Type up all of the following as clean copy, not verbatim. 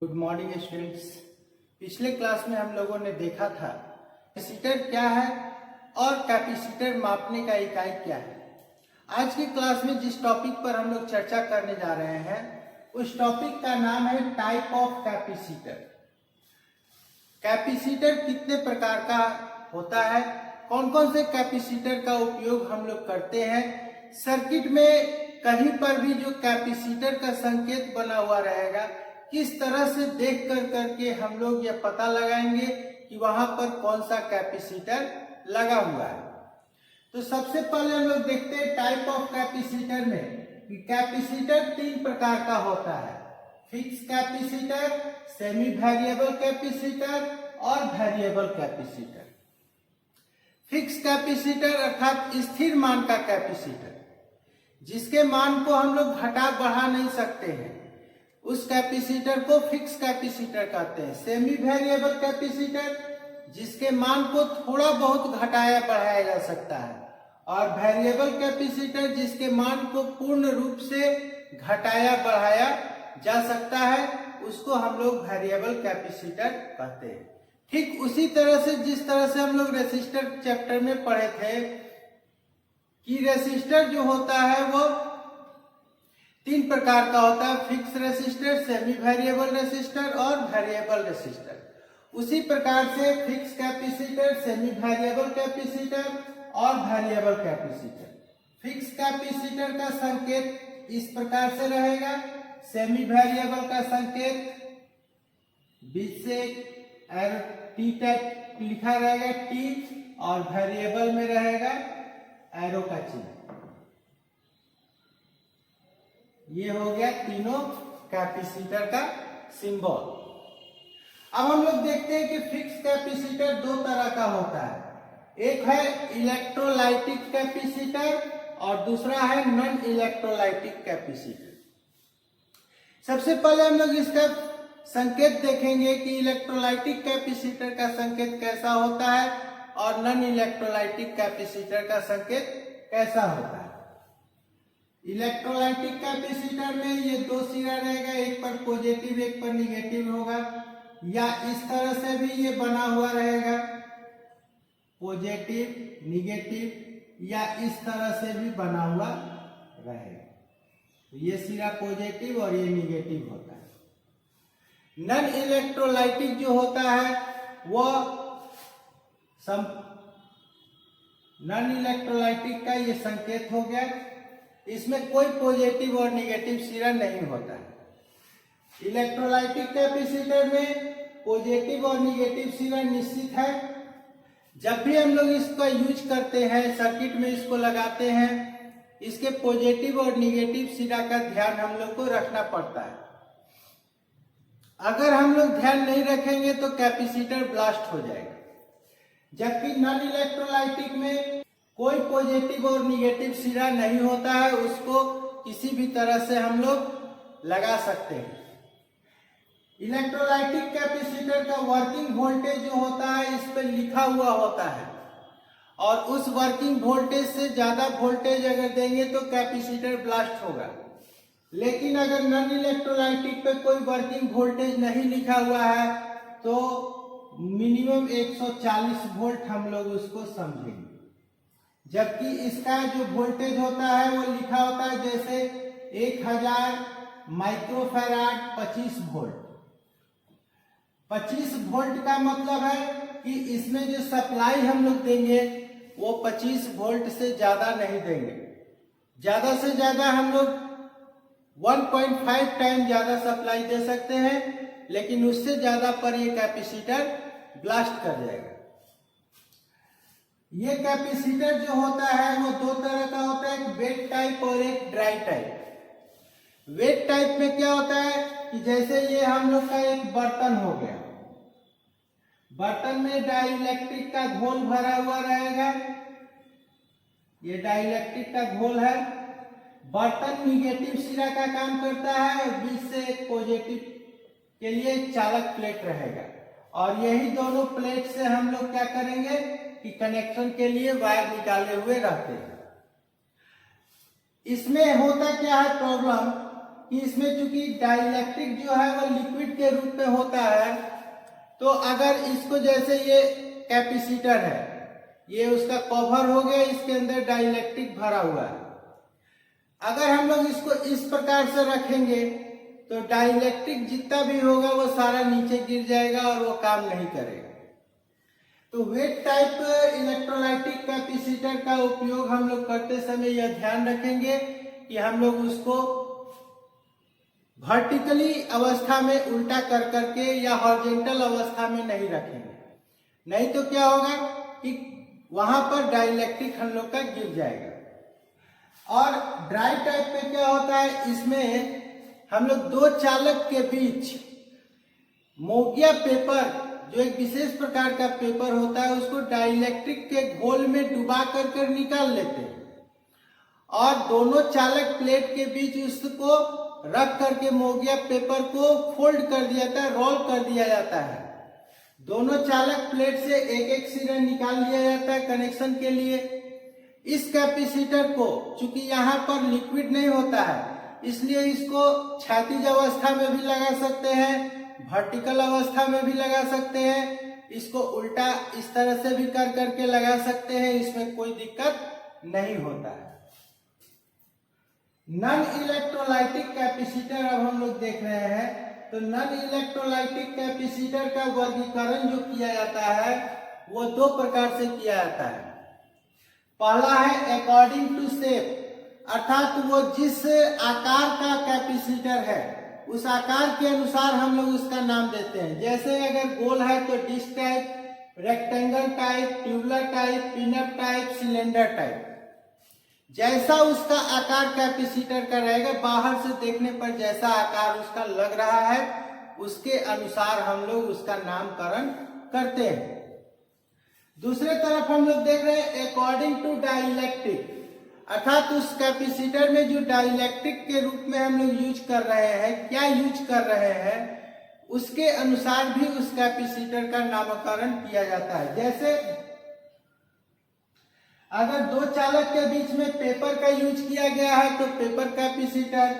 Good morning students. पिछले class में हम लोगों ने देखा था कैपेसिटर क्या है और कैपेसिटर मापने का इकाई क्या है। आज की क्लास में जिस टॉपिक पर हम लोग चर्चा करने जा रहे हैं उस टॉपिक का नाम है टाइप ऑफ कैपेसिटर। कैपेसिटर कितने प्रकार का होता है, कौन कौन से कैपेसिटर का उपयोग हम लोग करते हैं। सर्किट में कहीं पर भी जो कैपेसिटर का संकेत बना हुआ रहेगा किस तरह से देख कर करके हम लोग यह पता लगाएंगे कि वहां पर कौन सा कैपेसिटर लगा हुआ है। तो सबसे पहले हम लोग देखते हैं टाइप ऑफ कैपेसिटर में कि कैपेसिटर तीन प्रकार का होता है, fix capacitor, semi variable capacitor और वेरिएबल कैपेसिटर। फिक्स कैपेसिटर अर्थात स्थिर मान का कैपेसिटर, जिसके मान को हम लोग घटा बढ़ा नहीं सकते हैं, उस कैपेसिटर को फिक्स कैपेसिटर कहते हैं। सेमी वेरिएबल कैपेसिटर, जिसके मान को थोड़ा बहुत घटाया बढ़ाया जा सकता है, और वेरिएबल कैपेसिटर, जिसके मान को पूर्ण रूप से घटाया बढ़ाया जा सकता है, उसको हम लोग वेरिएबल कैपेसिटर कहते हैं। ठीक उसी तरह से जिस तरह से हम लोग रेसिस्टर चैप्टर में पढ़े थे कि रेसिस्टर जो होता है वो तीन प्रकार का होता है, fix resistor, semi variable resistor और वेरिएबल रेसिस्टर। उसी प्रकार से fix capacitor, semi variable capacitor और वेरिएबल कैपेसिटर। फिक्स कैपेसिटर का संकेत इस प्रकार से रहेगा, सेमी वेरिएबल का संकेत बीच से टी टाइप लिखा रहेगा टी, और वेरिएबल में रहेगा एरो का चिन्ह। ये हो गया तीनों कैपेसिटर का सिंबल। अब हम लोग देखते हैं कि फिक्स कैपेसिटर दो तरह का होता है, एक है इलेक्ट्रोलाइटिक कैपेसिटर और दूसरा है नॉन इलेक्ट्रोलाइटिक कैपेसिटर। सबसे पहले हम लोग इसका संकेत देखेंगे कि इलेक्ट्रोलाइटिक कैपेसिटर का संकेत कैसा होता है और नॉन इलेक्ट्रोलाइटिक कैपेसिटर का संकेत कैसा होता है। इलेक्ट्रोलाइटिक कैपेसिटर में ये दो सिरा रहेगा, एक पर पॉजिटिव एक पर निगेटिव होगा, या इस तरह से भी ये बना हुआ रहेगा, पॉजिटिव निगेटिव, या इस तरह से भी बना हुआ रहेगा। तो ये सिरा पॉजिटिव और ये निगेटिव होता है। नॉन इलेक्ट्रोलाइटिक जो होता है वो नॉन इलेक्ट्रोलाइटिक का ये संकेत हो गया, इसमें कोई पॉजिटिव और निगेटिव सिरा नहीं होता है। इलेक्ट्रोलाइटिक कैपेसिटर में पॉजिटिव और निगेटिव सिरा निश्चित है। जब भी हम लोग इसका यूज करते हैं, सर्किट में इसको लगाते हैं, इसके पॉजिटिव और निगेटिव सिरा का ध्यान हम लोग को रखना पड़ता है। अगर हम लोग ध्यान नहीं रखेंगे तो कैपेसिटर ब्लास्ट हो जाएगा। जबकि नॉन इलेक्ट्रोलाइटिक में कोई पॉजिटिव और निगेटिव सिरा नहीं होता है, उसको किसी भी तरह से हम लोग लगा सकते हैं। इलेक्ट्रोलाइटिक कैपेसिटर का वर्किंग वोल्टेज जो होता है इस पर लिखा हुआ होता है, और उस वर्किंग वोल्टेज से ज्यादा वोल्टेज अगर देंगे तो कैपेसिटर ब्लास्ट होगा। लेकिन अगर नॉन इलेक्ट्रोलाइटिक पे कोई वर्किंग वोल्टेज नहीं लिखा हुआ है तो मिनिमम 140 वोल्ट हम लोग उसको समझेंगे। जबकि इसका जो वोल्टेज होता है वो लिखा होता है जैसे 1000 माइक्रोफैराड 25 वोल्ट। 25 वोल्ट का मतलब है कि इसमें जो सप्लाई हम लोग देंगे वो 25 वोल्ट से ज्यादा नहीं देंगे। ज्यादा से ज्यादा हम लोग 1.5 टाइम ज्यादा सप्लाई दे सकते हैं, लेकिन उससे ज्यादा पर ये कैपेसिटर ब्लास्ट कर जाएगा। ये कैपेसिटर जो होता है वो दो तरह का होता है, एक वेट टाइप और एक ड्राई टाइप। वेट टाइप में क्या होता है कि जैसे ये हम लोग का एक बर्तन हो गया, बर्तन में डाइलेक्ट्रिक का घोल भरा हुआ रहेगा, ये डाइलेक्ट्रिक का घोल है। बर्तन निगेटिव सिरा का काम करता है और बीच से एक पॉजिटिव के लिए चालक प्लेट रहेगा, और यही दोनों प्लेट से हम लोग क्या करेंगे कि कनेक्शन के लिए वायर निकाले हुए रहते हैं। इसमें होता क्या है प्रॉब्लम कि इसमें चूंकि डाइलेक्ट्रिक जो है वो लिक्विड के रूप में होता है, तो अगर इसको जैसे ये कैपेसिटर है, ये उसका कवर हो गया, इसके अंदर डाइलेक्ट्रिक भरा हुआ है। अगर हम लोग इसको इस प्रकार से रखेंगे तो डाइलेक्ट्रिक जितना भी होगा वो सारा नीचे गिर जाएगा और वो काम नहीं करेगा। तो वेट टाइप इलेक्ट्रोलाइटिक कैपेसिटर का उपयोग हम लोग करते समय यह ध्यान रखेंगे कि हम लोग उसको वर्टिकली अवस्था में उल्टा कर करके या हॉरिजॉन्टल अवस्था में नहीं रखेंगे, नहीं तो क्या होगा कि वहां पर डाइलेक्ट्रिक हम लोग का गिर जाएगा। और ड्राई टाइप में क्या होता है, इसमें हम लोग दो चालक के बीच मोगिया पेपर, जो एक विशेष प्रकार का पेपर होता है, उसको डाइलेक्ट्रिक के घोल में डुबा कर निकाल लेते हैं और दोनों चालक प्लेट के बीच उसको रख करके मोगिया पेपर को फोल्ड कर दिया जाता है, रोल कर दिया जाता है। दोनों चालक प्लेट से एक एक सिरा निकाल लिया जाता है कनेक्शन के लिए। इस कैपेसिटर को चूंकि यहाँ पर लिक्विड नहीं होता है, इसलिए इसको क्षैतिज अवस्था में भी लगा सकते हैं, वर्टिकल अवस्था में भी लगा सकते हैं, इसको उल्टा इस तरह से भी कर करके लगा सकते हैं, इसमें कोई दिक्कत नहीं होता है। नॉन इलेक्ट्रोलाइटिक कैपेसिटर अब हम लोग देख रहे हैं। तो नॉन इलेक्ट्रोलाइटिक कैपेसिटर का वर्गीकरण जो किया जाता है वो दो प्रकार से किया जाता है। पहला है अकॉर्डिंग टू शेप, अर्थात वो जिस आकार का कैपेसिटर है उस आकार के अनुसार हम लोग उसका नाम देते हैं। जैसे अगर गोल है तो disc type, rectangle type, tubular type, pinup type, cylinder type. जैसा उसका आकार कैपेसिटर का रहेगा, बाहर से देखने पर जैसा आकार उसका लग रहा है उसके अनुसार हम लोग उसका नामकरण करते हैं। दूसरे तरफ हम लोग देख रहे हैं अकॉर्डिंग टू डाइलेक्ट्रिक, अर्थात उस कैपेसिटर में जो डाइलेक्ट्रिक के रूप में हम लोग यूज कर रहे हैं, क्या यूज कर रहे हैं, उसके अनुसार भी उस कैपेसिटर का नामकरण किया जाता है। जैसे अगर दो चालक के बीच में पेपर का यूज किया गया है तो पेपर कैपेसिटर,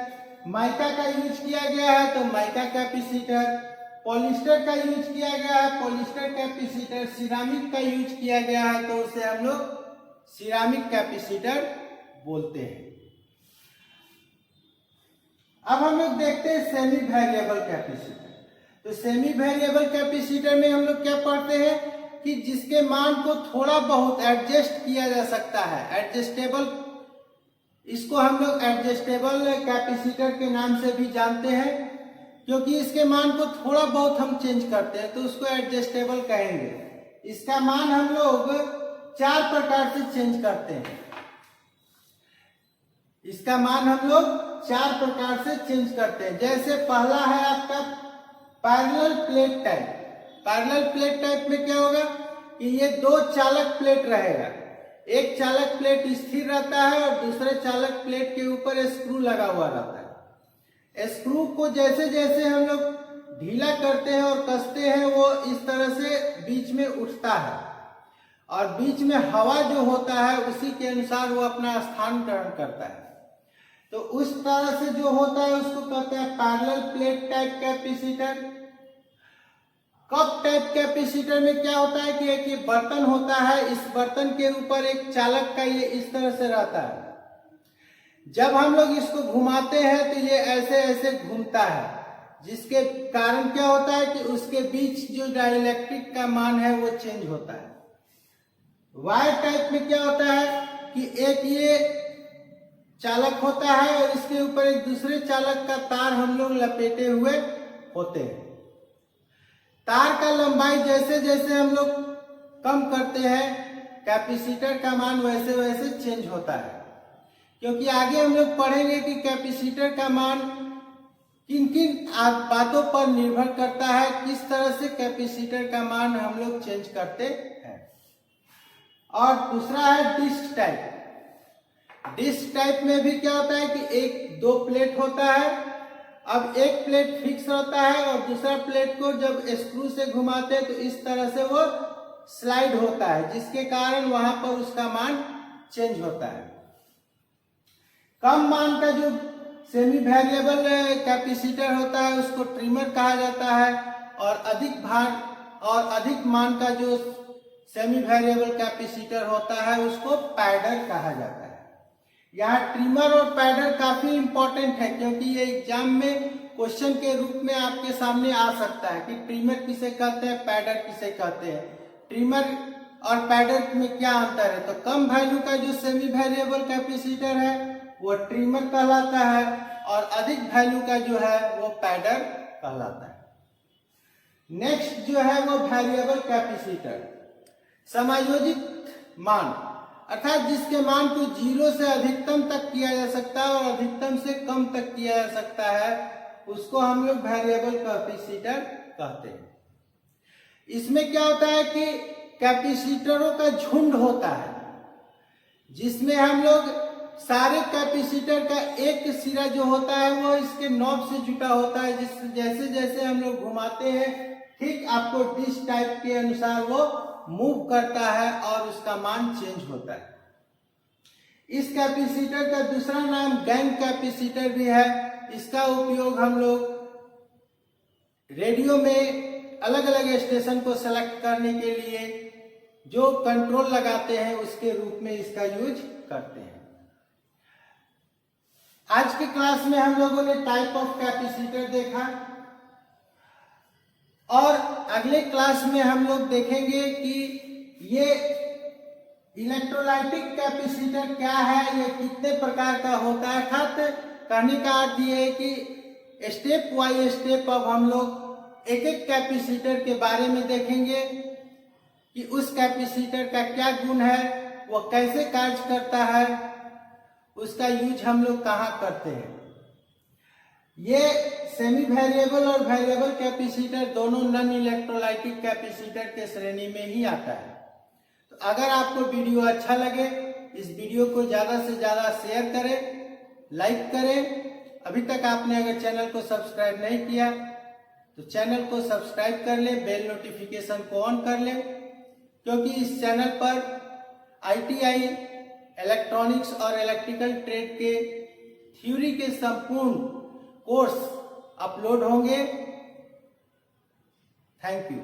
माइका का यूज किया गया है तो माइका कैपेसिटर, पॉलिस्टर का यूज किया गया है पॉलिस्टर कैपेसिटर, सिरामिक का यूज किया गया है तो उसे हम लोग सिरामिक कैपेसिटर बोलते हैं। अब हम लोग देखते हैं सेमी वेरिएबल कैपेसिटर। तो सेमी वेरिएबल कैपेसिटर में हम लोग क्या पढ़ते हैं कि जिसके मान को थोड़ा बहुत एडजस्ट किया जा सकता है, एडजस्टेबल, इसको हम लोग एडजस्टेबल कैपेसिटर के नाम से भी जानते हैं, क्योंकि इसके मान को थोड़ा बहुत हम चेंज करते हैं तो उसको एडजस्टेबल कहेंगे। इसका मान हम लोग चार प्रकार से चेंज करते हैं। इसका मान हम लोग चार प्रकार से चेंज करते हैं। जैसे पहला है आपका parallel plate type. Parallel plate type में क्या होगा कि ये दो चालक प्लेट रहेगा, एक चालक प्लेट स्थिर रहता है और दूसरे चालक प्लेट के ऊपर स्क्रू लगा हुआ रहता है। स्क्रू को जैसे जैसे हम लोग ढीला करते हैं और कसते हैं वो इस तरह से बीच में उठता है और बीच में हवा जो होता है उसी के अनुसार वो अपना स्थान ग्रहण करता है। तो उस तरह से जो होता है उसको कहते हैं parallel plate type capacitor. Cup type capacitor में क्या होता है कि एक ये बर्तन होता है, इस बर्तन के ऊपर एक चालक का ये इस तरह से रहता है। जब हम लोग इसको घुमाते हैं तो ये ऐसे ऐसे घूमता है, जिसके कारण क्या होता है कि उसके बीच जो डाइलेक्ट्रिक का मान है वो चेंज होता है। वायर टाइप में क्या होता है कि एक ये चालक होता है और इसके ऊपर एक दूसरे चालक का तार हम लोग लपेटे हुए होते हैं। तार का लंबाई जैसे जैसे हम लोग कम करते हैं कैपेसिटर का मान वैसे वैसे चेंज होता है, क्योंकि आगे हम लोग पढ़ेंगे कि कैपेसिटर का मान किन किन बातों पर निर्भर करता है, किस तरह से कैपेसिटर का मान हम लोग चेंज करते हैं। और दूसरा है डिस्क टाइप। डिस्क टाइप में भी क्या होता है कि एक दो प्लेट होता है, अब एक प्लेट फिक्स रहता है और दूसरा प्लेट को जब स्क्रू से घुमाते हैं तो इस तरह से वो स्लाइड होता है, जिसके कारण वहां पर उसका मान चेंज होता है। कम मान का जो सेमी वेरिएबल कैपेसिटर होता है उसको ट्रिमर कहा जाता है, और अधिक भार और अधिक मान का जो सेमी वेरिएबल कैपेसिटर होता है उसको पैडर कहा जाता है। यहाँ ट्रिमर और पैडर काफी इंपॉर्टेंट है, क्योंकि ये एग्जाम में क्वेश्चन के रूप में आपके सामने आ सकता है कि ट्रिमर किसे कहते हैं, पैडर किसे कहते हैं। ट्रिमर और पैडर में क्या अंतर है? तो कम वैल्यू का जो सेमी वेरिएबल कैपेसिटर है वो ट्रिमर कहलाता है, और अधिक वैल्यू का जो है वो पैडर कहलाता है। नेक्स्ट जो है वो वेरिएबल कैपेसिटर, समायोजित मान, अर्थात जिसके मान को 0 से अधिकतम तक किया जा सकता है और अधिकतम से कम तक किया जा सकता है, उसको हम लोग वेरिएबल कैपेसिटर कहते हैं। इसमें क्या होता है कि कैपेसिटरों का झुंड होता है, जिसमें हम लोग सारे कैपेसिटर का एक सिरा जो होता है वो इसके नॉब से जुटा होता है, जैसे जैसे हम लोग घुमाते हैं ठीक आपको डिश टाइप के अनुसार वो मूव करता है और उसका मान चेंज होता है। इस कैपेसिटर का दूसरा नाम गैंग कैपेसिटर भी है। इसका उपयोग हम लोग रेडियो में अलग अलग स्टेशन को सेलेक्ट करने के लिए जो कंट्रोल लगाते हैं उसके रूप में इसका यूज करते हैं। आज के क्लास में हम लोगों ने टाइप ऑफ कैपेसिटर देखा, और अगले क्लास में हम लोग देखेंगे कि ये इलेक्ट्रोलाइटिक कैपेसिटर क्या है, ये कितने प्रकार का होता है। अर्थात कहने का अर्थ ये है कि स्टेप बाय स्टेप अब हम लोग एक एक कैपेसिटर के बारे में देखेंगे कि उस कैपेसिटर का क्या गुण है, वो कैसे कार्य करता है, उसका यूज हम लोग कहाँ करते हैं। ये सेमी वेरिएबल और वेरिएबल कैपेसिटर दोनों नॉन इलेक्ट्रोलाइटिक कैपेसिटर के श्रेणी में ही आता है। तो अगर आपको वीडियो अच्छा लगे, इस वीडियो को ज्यादा से ज्यादा शेयर करें, लाइक करें। अभी तक आपने अगर चैनल को सब्सक्राइब नहीं किया तो चैनल को सब्सक्राइब कर ले, बेल नोटिफिकेशन को ऑन कर ले, क्योंकि इस चैनल पर ITI इलेक्ट्रॉनिक्स और इलेक्ट्रिकल ट्रेड के थ्योरी के संपूर्ण कोर्स अपलोड होंगे। Thank you.